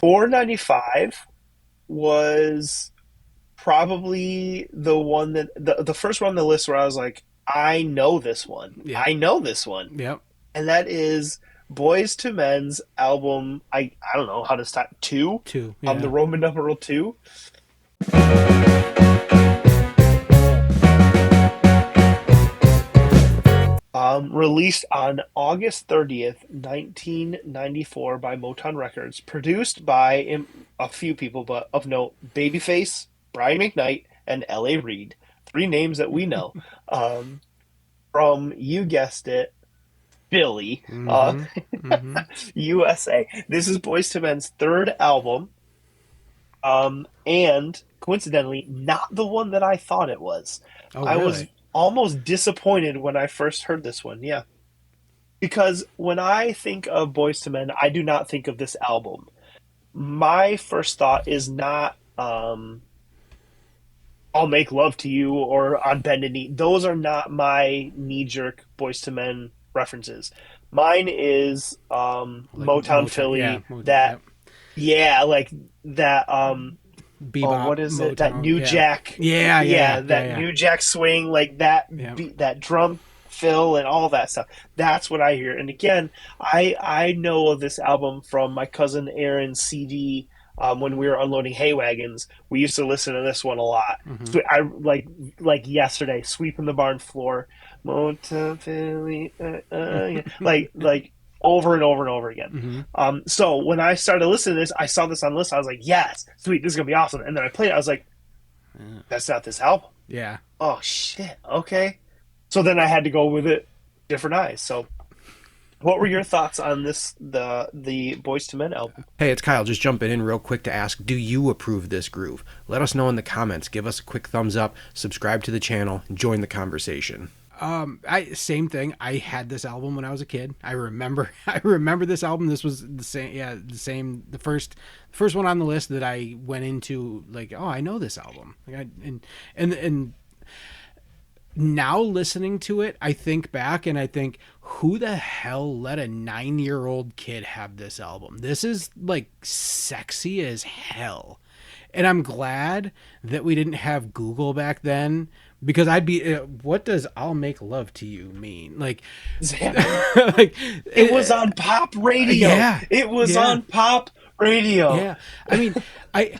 495 was probably the one that the first one on the list where I was like, I know this one. Yep. I know this one. Yep. And that is Boys to Men's album. I don't know how to start two. Two. The Yeah. Roman numeral two. Released on August 30th, 1994 by Motown Records, produced by a few people, but of note, Babyface, Brian McKnight, and L.A. Reid. Three names that we know. Um, from, you guessed it, Philly, Mm-hmm. Mm-hmm. USA. This is Boyz II Men's third album, and coincidentally, not the one that I thought it was. Oh, I was really? almost disappointed when I first heard this one. Yeah, because when I think of Boyz II Men, I do not think of this album. My first thought is not "I'll Make Love to You" or "On Bended Knee." Those are not my knee jerk Boyz II Men references. Mine is Like Motown Motown. Yeah. Philly. That Yep. yeah, like that. Oh, Bebop, what is it? That Motown. New Yeah. Jack. Yeah. Yeah, Yeah. Yeah. that Yeah. New Jack swing, like that Yeah. beat, that drum fill, and all that stuff. That's what I hear. And again, I know of this album from my cousin Aaron's CD. When we were unloading hay wagons, we used to listen to this one a lot. Mm-hmm. So I like yesterday, sweeping the barn floor, Motown Philly, yeah. like over and over and over again. Mm-hmm. So when I started listening to this, I saw this on the list. I was like, yes, sweet, this is gonna be awesome. And then I played it. I was like, Yeah. that's not this album. Yeah. Oh shit. Okay. So then I had to go with it different eyes. So what were your thoughts on the Boys to Men album? Hey, it's Kyle. Just jumping in real quick to ask, do you approve this groove? Let us know in the comments. Give us a quick thumbs up, subscribe to the channel, and join the conversation. I same thing. I had this album when I was a kid. I remember I remember this album. This was the same, yeah, the same, the first one on the list that I went into like, oh, I know this album. Like and now listening to it, I think back and I think, who the hell let a 9-year-old kid have this album? This is like sexy as hell. And I'm glad that we didn't have Google back then, because I'd be, what does "I'll make love to you" mean? Like, like, It was on pop radio. yeah, It was yeah, on pop radio. yeah. I mean, I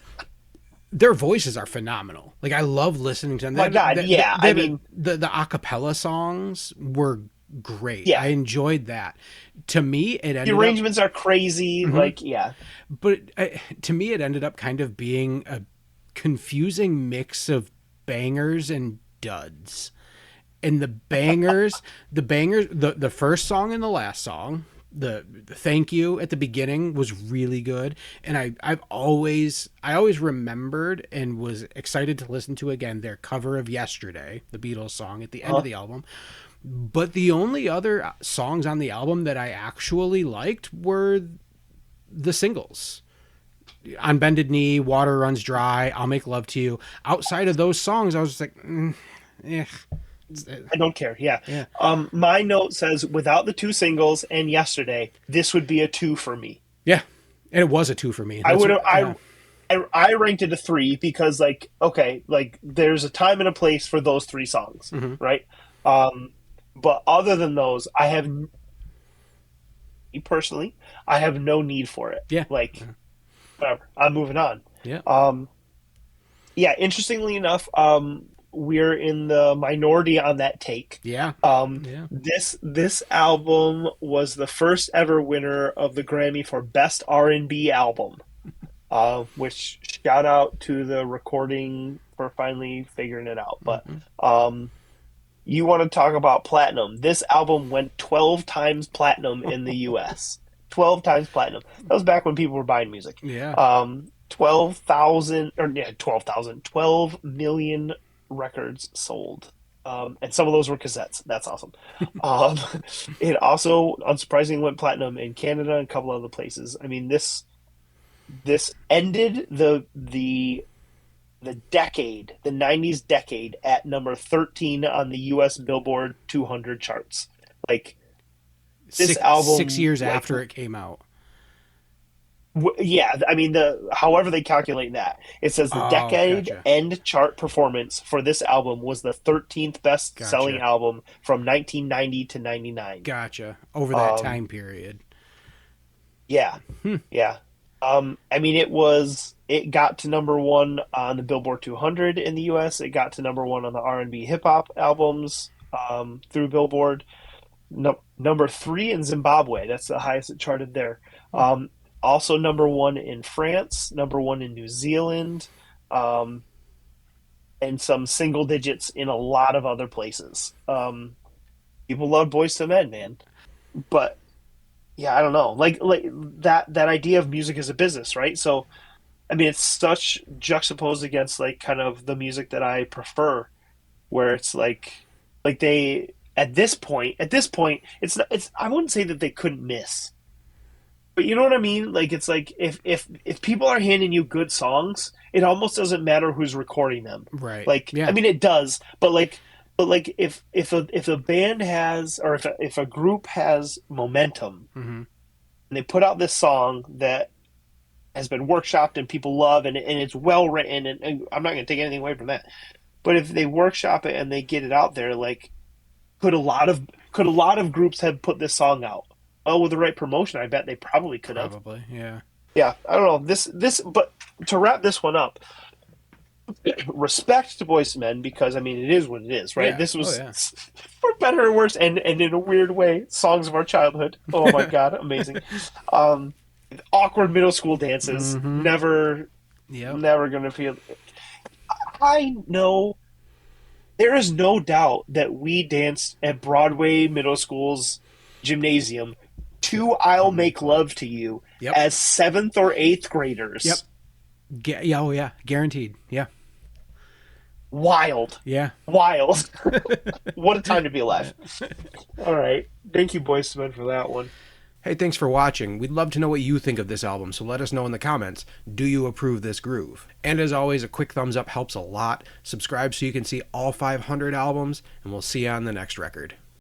their voices are phenomenal. Like, I love listening to them. My God, yeah. I mean, The acapella songs were great. yeah. I enjoyed that. To me, it The ended up, arrangements are crazy. Mhm. Like, yeah. but to me, it ended up kind of being a confusing mix of bangers and duds. And the first song and the last song, the thank you at the beginning was really good, and I always remembered and was excited to listen to again their cover of "Yesterday," the Beatles song at the end of Huh? the album. But the only other songs on the album that I actually liked were the singles. "On Bended Knee," "Water Runs Dry," "I'll Make Love to You." Outside of those songs, I was just like, eh. I don't care. Yeah. Yeah. My note says without the two singles and yesterday, this would be a two for me. Yeah. And it was a two for me. I That's would what, have. yeah. I ranked it a three because, like, okay, like there's a time and a place for those three songs, Mm-hmm. right? But other than those, I have me personally, I have no need for it. Yeah. Like, whatever. I'm moving on. Yeah. Yeah. Interestingly enough, we're in the minority on that take. Yeah. Yeah. This album was the first ever winner of the Grammy for Best R&B Album, which shout out to the recording for finally figuring it out. But Mm-hmm. you want to talk about platinum? This album went 12 times platinum in the U.S. 12 times platinum. That was back when people were buying music. Yeah. 12,000 or yeah, 12,000, 12 million records sold. And some of those were cassettes. That's awesome. Um, it also, unsurprisingly, went platinum in Canada and a couple other places. I mean, this ended the decade, the '90s decade, at number 13 on the U.S. Billboard 200 charts. Like this Six album, years like, after it came out. Yeah, I mean however they calculate that. It says the Oh, decade gotcha. end chart performance for this album was the 13th best selling Gotcha. album from 1990 to 99. Gotcha. Over that Um time period. yeah. Hmm. Yeah. I mean it got to number 1 on the Billboard 200 in the US. It got to number 1 on the R&B hip hop albums through Billboard. No, number 3 in Zimbabwe. That's the highest it charted there. Hmm. Um, Also number 1 in France, number 1 in New Zealand, um, and some single digits in a lot of other places. People love Boys to Men, man. But yeah, I don't know. Like that idea of music as a business, right? So I mean, it's such juxtaposed against like kind of the music that I prefer, where it's like they at this point it's not, it's I wouldn't say that they couldn't miss, but you know what I mean. Like it's like if people are handing you good songs, it almost doesn't matter who's recording them. Right. Like I Yeah. mean it does, but like if a band has, or if a group has momentum Hmm. and they put out this song that has been workshopped and people love, and it's well written, and I'm not going to take anything away from that, but if they workshop it and they get it out there, like could a lot of could a lot of groups have put this song out? Oh, with the right promotion, I bet they probably could have. Probably. Yeah. Yeah, I don't know but to wrap this one up, respect to Boyz II Men, because I mean it is what it is, right? Yeah. This Oh was yeah. for better or worse, and in a weird way, songs of our childhood. Oh my god, amazing. Um, Awkward middle school dances, Hmm. Yep. never gonna feel. I know there is no doubt that we danced at Broadway Middle School's gymnasium to "I'll I'll Make make love. Love to You" Yep. as seventh or eighth Yep. graders. Yeah. Oh yeah. Guaranteed. Yeah. Wild. Yeah. Wild. What a time to be alive. All right. Thank you, Boyz II Men, for that one. Hey, thanks for watching. We'd love to know what you think of this album, so let us know in the comments. Do you approve this groove? And as always, a quick thumbs up helps a lot. Subscribe so you can see all 500 albums, and we'll see you on the next record.